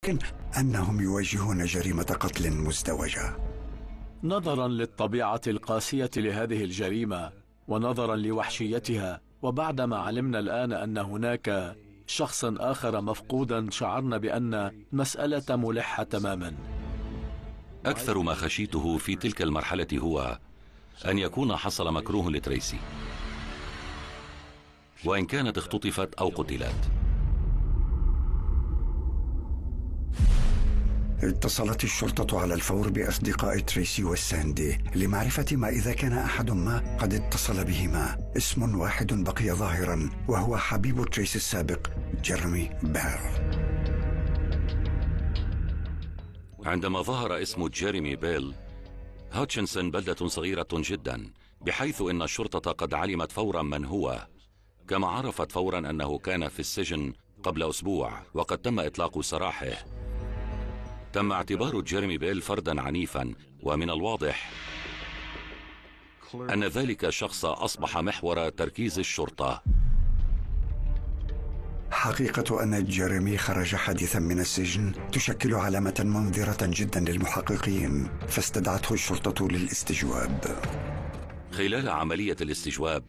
يمكن أنهم يواجهون جريمة قتل مزدوجة. نظرا للطبيعة القاسية لهذه الجريمة ونظرا لوحشيتها، وبعدما علمنا الآن أن هناك شخص آخر مفقودا، شعرنا بأن المسألة ملحة تماما. أكثر ما خشيته في تلك المرحلة هو أن يكون حصل مكروه لتريسي، وإن كانت اختطفت أو قتلت. اتصلت الشرطة على الفور بأصدقاء تريسي وساندي لمعرفة ما إذا كان أحد ما قد اتصل بهما. اسم واحد بقي ظاهرا، وهو حبيب تريسي السابق جيريمي بيل. عندما ظهر اسم جيريمي بيل، هاتشنسون بلدة صغيرة جدا، بحيث أن الشرطة قد علمت فورا من هو، كما عرفت فورا أنه كان في السجن قبل أسبوع وقد تم إطلاق سراحه. تم اعتبار جيريمي بيل فردا عنيفا، ومن الواضح أن ذلك الشخص أصبح محور تركيز الشرطة. حقيقة أن جيريمي خرج حديثا من السجن تشكل علامة منذرة جدا للمحققين، فاستدعته الشرطة للاستجواب. خلال عملية الاستجواب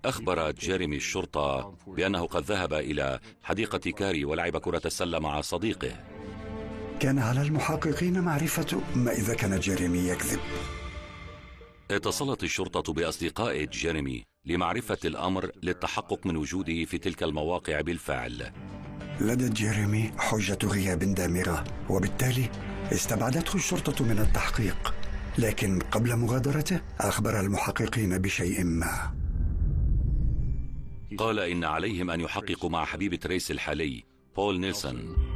أخبر جيريمي الشرطة بأنه قد ذهب إلى حديقة كاري ولعب كرة السلة مع صديقه. كان على المحققين معرفة ما إذا كان جيريمي يكذب. اتصلت الشرطة بأصدقاء جيريمي لمعرفة الأمر للتحقق من وجوده في تلك المواقع بالفعل. لدى جيريمي حجة غياب دامغة، وبالتالي استبعدته الشرطة من التحقيق، لكن قبل مغادرته أخبر المحققين بشيء ما. قال إن عليهم أن يحققوا مع حبيب تريسي الحالي بول نيلسون.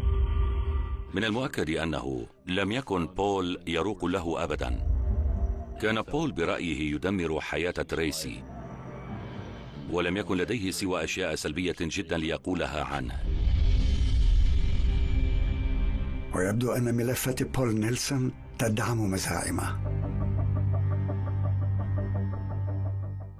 من المؤكد أنه لم يكن بول يروق له أبدا. كان بول برأيه يدمر حياة تريسي، ولم يكن لديه سوى أشياء سلبية جدا ليقولها عنه. ويبدو أن ملفات بول نيلسون تدعم مزاعمه.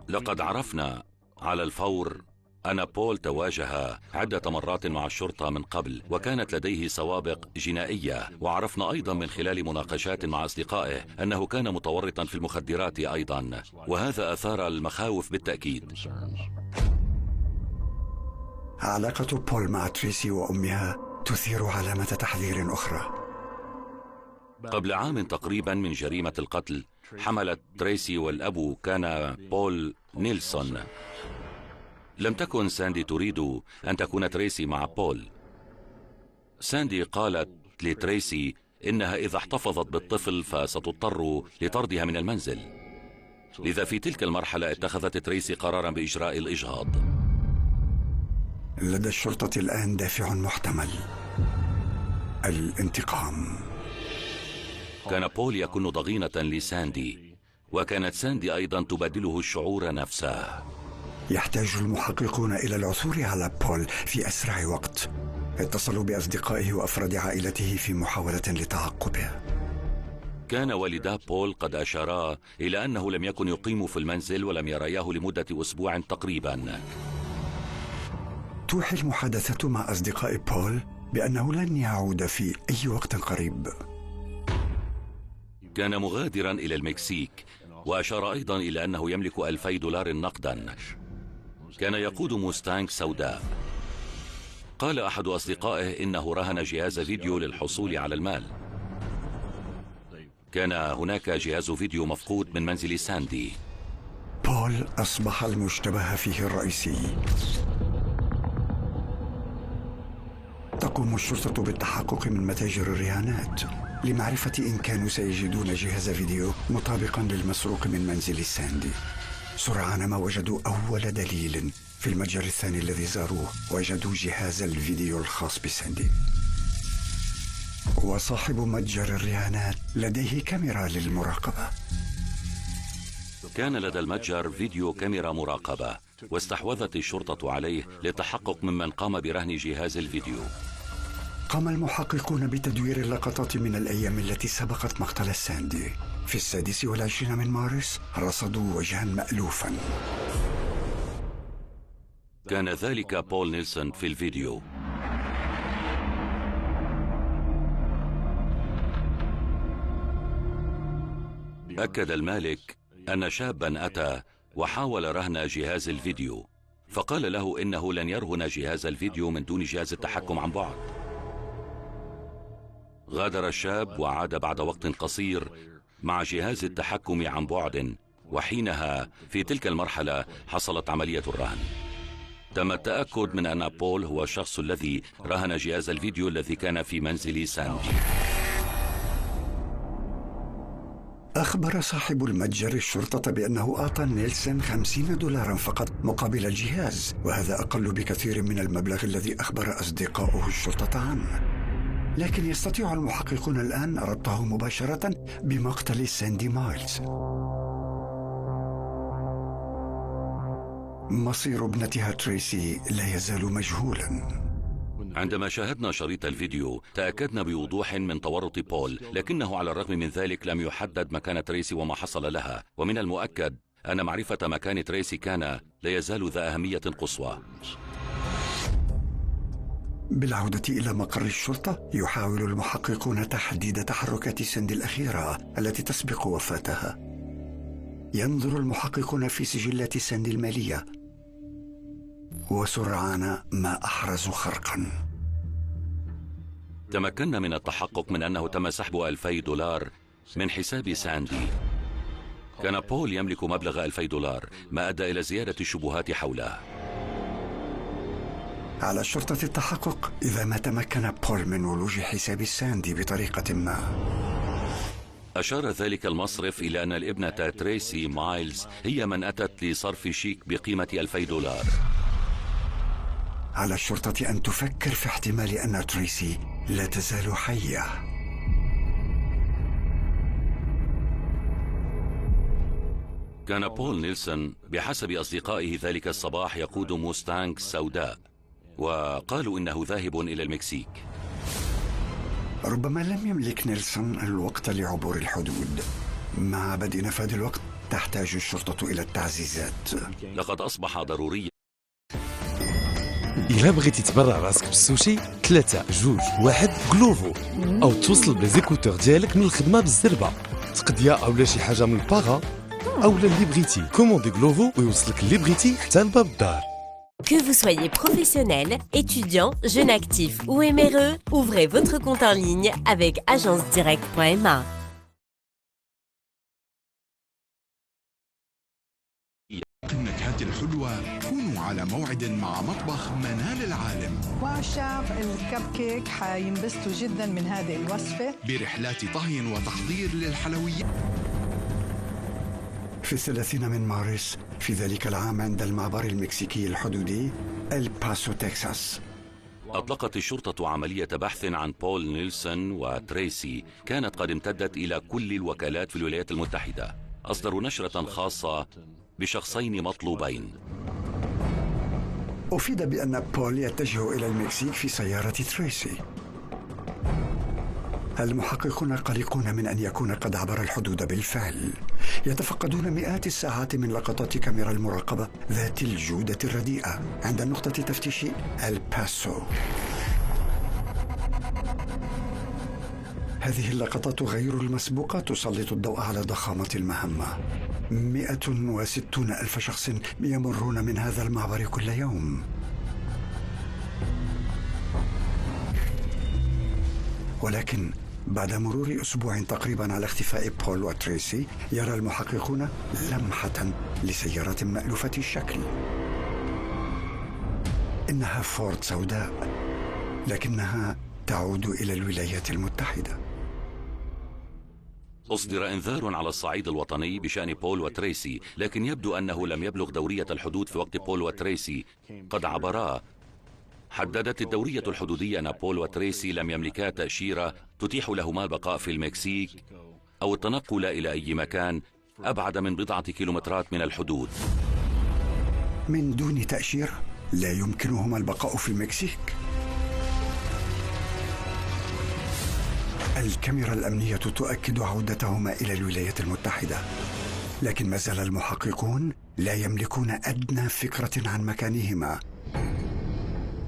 لقد عرفنا على الفور أن بول تواجه عدة مرات مع الشرطة من قبل، وكانت لديه سوابق جنائية، وعرفنا أيضا من خلال مناقشات مع أصدقائه أنه كان متورطا في المخدرات أيضا، وهذا أثار المخاوف بالتأكيد. علاقة بول مع تريسي وأمها تثير علامة تحذير أخرى. قبل عام تقريبا من جريمة القتل، حملت تريسي والأب كان بول نيلسون. لم تكن ساندي تريد أن تكون تريسي مع بول. ساندي قالت لتريسي إنها إذا احتفظت بالطفل فستضطر لطردها من المنزل، لذا في تلك المرحلة اتخذت تريسي قرارا بإجراء الإجهاض. لدى الشرطة الآن دافع محتمل: الانتقام. كان بول يكون ضغينة لساندي، وكانت ساندي أيضا تبادله الشعور نفسه. يحتاج المحققون إلى العثور على بول في أسرع وقت. اتصلوا بأصدقائه وأفراد عائلته في محاولة لتعقبه. كان والدا بول قد أشارا إلى أنه لم يكن يقيم في المنزل ولم يرياه لمدة أسبوع تقريبا. توحي المحادثة مع أصدقاء بول بأنه لن يعود في أي وقت قريب. كان مغادرا إلى المكسيك، وأشار أيضا إلى أنه يملك $2000 نقدا. كان يقود موستانج سوداء. قال أحد أصدقائه إنه رهن جهاز فيديو للحصول على المال. كان هناك جهاز فيديو مفقود من منزل ساندي. بول أصبح المشتبه فيه الرئيسي. تقوم الشرطة بالتحقق من متاجر الرهانات لمعرفة إن كانوا سيجدون جهاز فيديو مطابقا للمسروق من منزل ساندي. سرعان ما وجدوا أول دليل. في المتجر الثاني الذي زاروه وجدوا جهاز الفيديو الخاص بساندي، وصاحب متجر الرهانات لديه كاميرا للمراقبة. كان لدى المتجر فيديو كاميرا مراقبة، واستحوذت الشرطة عليه للتحقق ممن قام برهن جهاز الفيديو. قام المحققون بتدوير اللقطات من الأيام التي سبقت مقتل ساندي. في 26 من مارس رصدوا وجها مألوفا. كان ذلك بول نيلسون في الفيديو. أكد المالك أن شابا أتى وحاول رهن جهاز الفيديو، فقال له إنه لن يرهن جهاز الفيديو من دون جهاز التحكم عن بعد. غادر الشاب وعاد بعد وقت قصير مع جهاز التحكم عن بعد، وحينها في تلك المرحلة حصلت عملية الرهن. تم التأكد من أن بول هو الشخص الذي رهن جهاز الفيديو الذي كان في منزل ساندي. أخبر صاحب المتجر الشرطة بأنه أعطى نيلسون $50 فقط مقابل الجهاز، وهذا أقل بكثير من المبلغ الذي أخبر أصدقاؤه الشرطة عنه. لكن يستطيع المحققون الآن ربطه مباشرة بمقتل ساندي مايلز. مصير ابنتها تريسي لا يزال مجهولا. عندما شاهدنا شريط الفيديو تأكدنا بوضوح من تورط بول، لكنه على الرغم من ذلك لم يحدد مكان تريسي وما حصل لها، ومن المؤكد أن معرفة مكان تريسي كان لا يزال ذا أهمية قصوى. بالعودة إلى مقر الشرطة يحاول المحققون تحديد تحركات ساندي الأخيرة التي تسبق وفاتها. ينظر المحققون في سجلات ساندي المالية، وسرعان ما أحرزوا خرقا. تمكنا من التحقق من أنه تم سحب $2000 من حساب ساندي. كان بول يملك مبلغ $2000، ما أدى إلى زيادة الشبهات حوله. على الشرطة التحقق إذا ما تمكن بول من ولوج حساب ساندي بطريقة ما. أشار ذلك المصرف إلى أن الابنة تريسي مايلز هي من أتت لصرف شيك بقيمة $2000. على الشرطة أن تفكر في احتمال أن تريسي لا تزال حية. كان بول نيلسون بحسب أصدقائه ذلك الصباح يقود موستانغ سوداء، وقالوا إنه ذاهب إلى المكسيك. ربما لم يملك نيلسون الوقت لعبور الحدود. مع بدء نفاذ الوقت تحتاج الشرطة إلى التعزيزات. لقد أصبح ضروريا. إلا بغيتي تبرع راسك بالسوشي 3 2 1 غلوفو، أو توصل بليزيكوتور ديالك من الخدمة بالزربة، تقضية أولا شي حاجة من الباغا أولا اللي بغيتي. كوموندي غلوفو ويوصلك اللي بغيتي حتى لباب الدار. Que vous soyez professionnel, étudiant, jeune actif ou MRE, ouvrez votre compte en ligne avec agencedirect.ma. النكهات الحلوة كونوا على موعد مع مطبخ منال العالم، وعشاق الكب كيك حينبسطوا جدا من هذه الوصفة برحلات طهي وتحضير للحلويات. في 30 من مارس في ذلك العام عند المعبر المكسيكي الحدودي الباسو تكساس، أطلقت الشرطة عملية بحث عن بول نيلسون وتريسي كانت قد امتدت إلى كل الوكالات في الولايات المتحدة. أصدروا نشرة خاصة بشخصين مطلوبين. أفيد بأن بول يتجه إلى المكسيك في سيارة تريسي. المحققون قلقون من أن يكون قد عبر الحدود بالفعل. يتفقدون مئات الساعات من لقطات كاميرا المراقبة ذات الجودة الرديئة عند نقطة تفتيش الباسو. هذه اللقطات غير المسبوقة تسلط الضوء على ضخامة المهمة. 160,000 شخص يمرون من هذا المعبر كل يوم. ولكن بعد مرور أسبوع تقريبا على اختفاء بول وتريسي يرى المحققون لمحة لسيارة مألوفة الشكل. إنها فورد سوداء، لكنها تعود إلى الولايات المتحدة. أصدر إنذار على الصعيد الوطني بشأن بول وتريسي، لكن يبدو أنه لم يبلغ دورية الحدود في وقت بول وتريسي قد عبرا. حددت الدورية الحدودية أن بول وتريسي لم يملكا تأشيرة تتيح لهما البقاء في المكسيك أو التنقل إلى أي مكان أبعد من بضعة كيلومترات من الحدود. من دون تأشيرة لا يمكنهما البقاء في المكسيك. الكاميرا الأمنية تؤكد عودتهما إلى الولايات المتحدة، لكن ما زال المحققون لا يملكون أدنى فكرة عن مكانهما.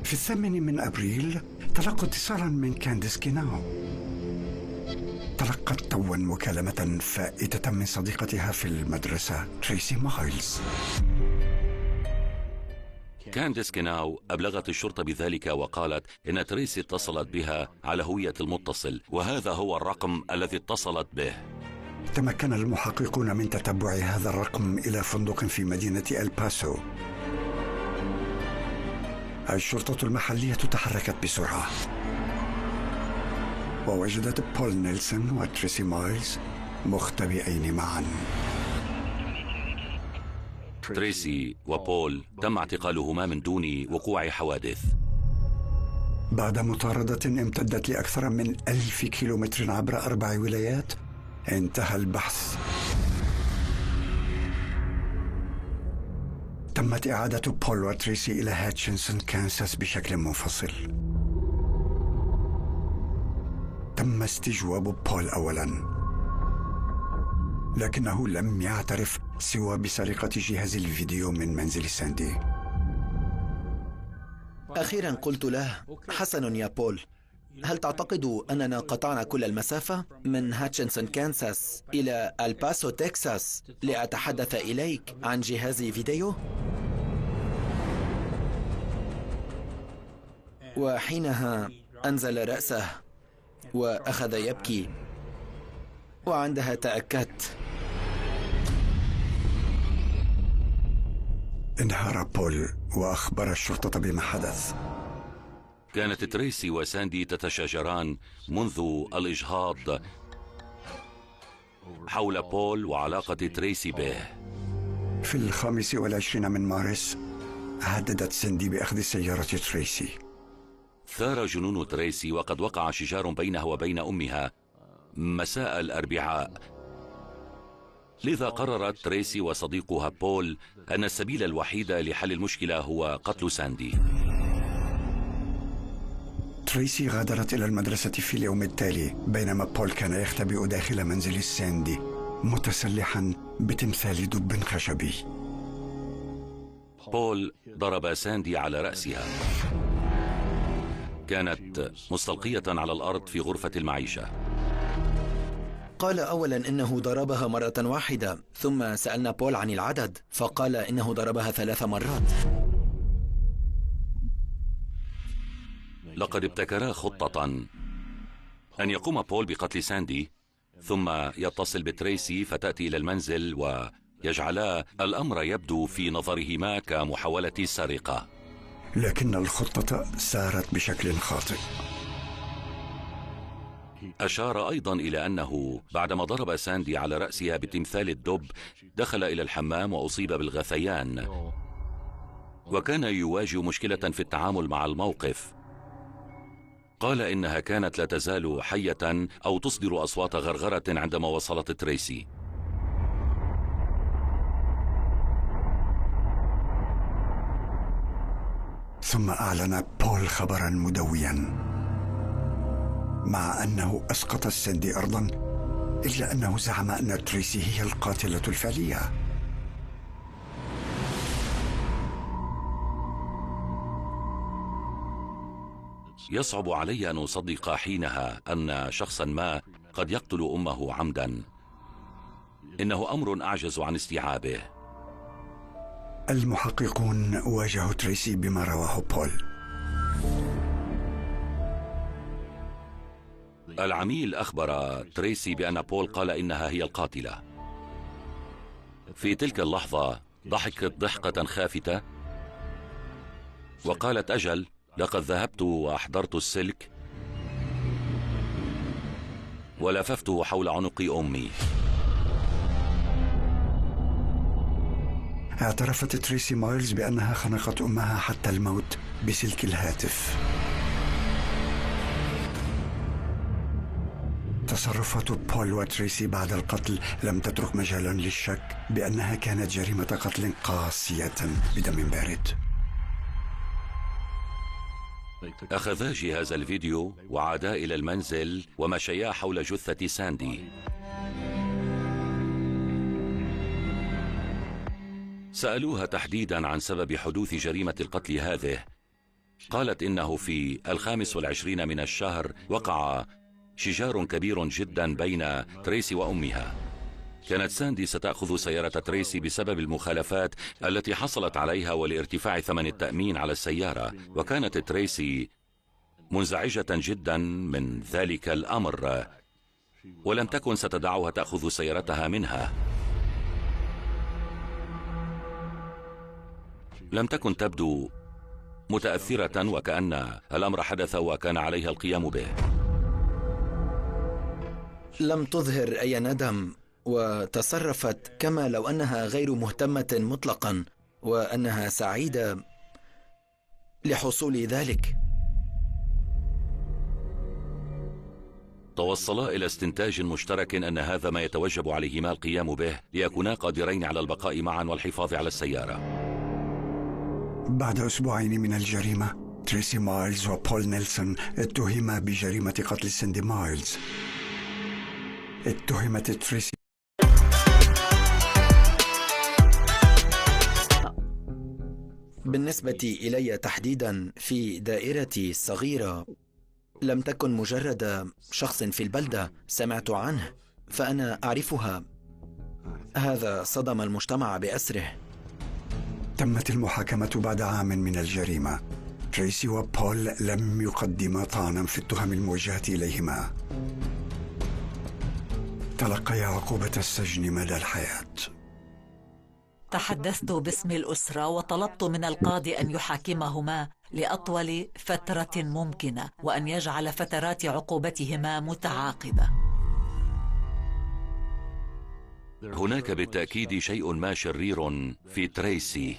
في 8 من أبريل تلقوا اتصالا من كانديس كيناو. تلقت توا مكالمة فائتة من صديقتها في المدرسة تريسي مايلز. كانديس كيناو أبلغت الشرطة بذلك وقالت إن تريسي اتصلت بها على هوية المتصل، وهذا هو الرقم الذي اتصلت به. تمكن المحققون من تتبع هذا الرقم إلى فندق في مدينة الباسو. الشرطة المحلية تحركت بسرعة ووجدت بول نيلسون وتريسي مايلز مختبئين معا. تريسي وبول تم اعتقالهما من دون وقوع حوادث. بعد مطاردة امتدت لأكثر من 1000 كيلومتر عبر 4 ولايات، انتهى البحث. تمت إعادة بول وتريسي إلى هاتشنسون كانساس بشكل منفصل. تم استجواب بول أولاً، لكنه لم يعترف سوى بسرقة جهاز الفيديو من منزل ساندي. أخيرا قلت له: حسن يا بول، هل تعتقد أننا قطعنا كل المسافة من هاتشنسون كانساس إلى الباسو تكساس لأتحدث إليك عن جهاز فيديو؟ وحينها أنزل رأسه وأخذ يبكي، وعندها تأكدت. انهار بول وأخبر الشرطة بما حدث. كانت تريسي وساندي تتشاجران منذ الإجهاض حول بول وعلاقة تريسي به. في 25 من مارس هددت ساندي بأخذ سيارة تريسي. ثار جنون تريسي وقد وقع شجار بينها وبين أمها مساء الأربعاء، لذا قررت تريسي وصديقها بول أن السبيل الوحيد لحل المشكلة هو قتل ساندي. تريسي غادرت إلى المدرسة في اليوم التالي، بينما بول كان يختبئ داخل منزل ساندي متسلحا بتمثال دب خشبي. بول ضرب ساندي على رأسها. كانت مستلقية على الأرض في غرفة المعيشة. قال أولا إنه ضربها مرة واحدة، ثم سألنا بول عن العدد فقال إنه ضربها 3 مرات. لقد ابتكرا خطة أن يقوم بول بقتل ساندي ثم يتصل بتريسي فتأتي إلى المنزل ويجعلا الأمر يبدو في نظرهما كمحاولة سرقة. لكن الخطة سارت بشكل خاطئ. أشار أيضا إلى أنه بعدما ضرب ساندي على رأسها بتمثال الدب دخل إلى الحمام وأصيب بالغثيان، وكان يواجه مشكلة في التعامل مع الموقف. قال إنها كانت لا تزال حية أو تصدر أصوات غرغرة عندما وصلت تريسي. ثم أعلن بول خبرا مدويا، مع أنه أسقط الساندي أرضا، إلا أنه زعم أن تريسي هي القاتلة الفعلية. يصعب علي أن أصدق حينها أن شخصا ما قد يقتل أمه عمدا. إنه أمر أعجز عن استيعابه. المحققون واجهوا تريسي بما رواه بول. العميل أخبر تريسي بأن بول قال إنها هي القاتلة. في تلك اللحظة ضحكت ضحكة خافتة وقالت: أجل، لقد ذهبت وأحضرت السلك ولففته حول عنق أمي. اعترفت تريسي مايلز بأنها خنقت أمها حتى الموت بسلك الهاتف. تصرفات بول وتريسي بعد القتل لم تترك مجالا للشك بأنها كانت جريمة قتل قاسية بدم بارد. أخذا جهاز الفيديو وعادا إلى المنزل ومشيا حول جثة ساندي. سألوها تحديدا عن سبب حدوث جريمة القتل هذه. قالت إنه في 25 من الشهر وقع شجار كبير جدا بين تريسي وأمها. كانت ساندي ستأخذ سيارة تريسي بسبب المخالفات التي حصلت عليها ولارتفاع ثمن التأمين على السيارة، وكانت تريسي منزعجة جدا من ذلك الأمر، ولم تكن ستدعها تأخذ سيارتها منها. لم تكن تبدو متأثرة، وكأن الأمر حدث وكان عليها القيام به. لم تظهر أي ندم، وتصرفت كما لو أنها غير مهتمة مطلقا، وأنها سعيدة لحصول ذلك. توصلا إلى استنتاج مشترك أن هذا ما يتوجب عليهما القيام به ليكونا قادرين على البقاء معا والحفاظ على السيارة. بعد أسبوعين من الجريمة، تريسي مايلز وبول نيلسون اتهما بجريمة قتل ساندي مايلز. اتهمت تريسي بالنسبة إلي تحديدا في دائرتي الصغيرة، لم تكن مجرد شخص في البلدة سمعت عنه، فأنا أعرفها. هذا صدم المجتمع بأسره. تمت المحاكمة بعد عام من الجريمة. تريسي وبول لم يقدما طعنا في التهم الموجهة إليهما. تلقيا عقوبة السجن مدى الحياة. تحدثت باسم الأسرة وطلبت من القاضي أن يحاكمهما لأطول فترة ممكنة، وأن يجعل فترات عقوبتهما متعاقبة. هناك بالتأكيد شيء ما شرير في تريسي.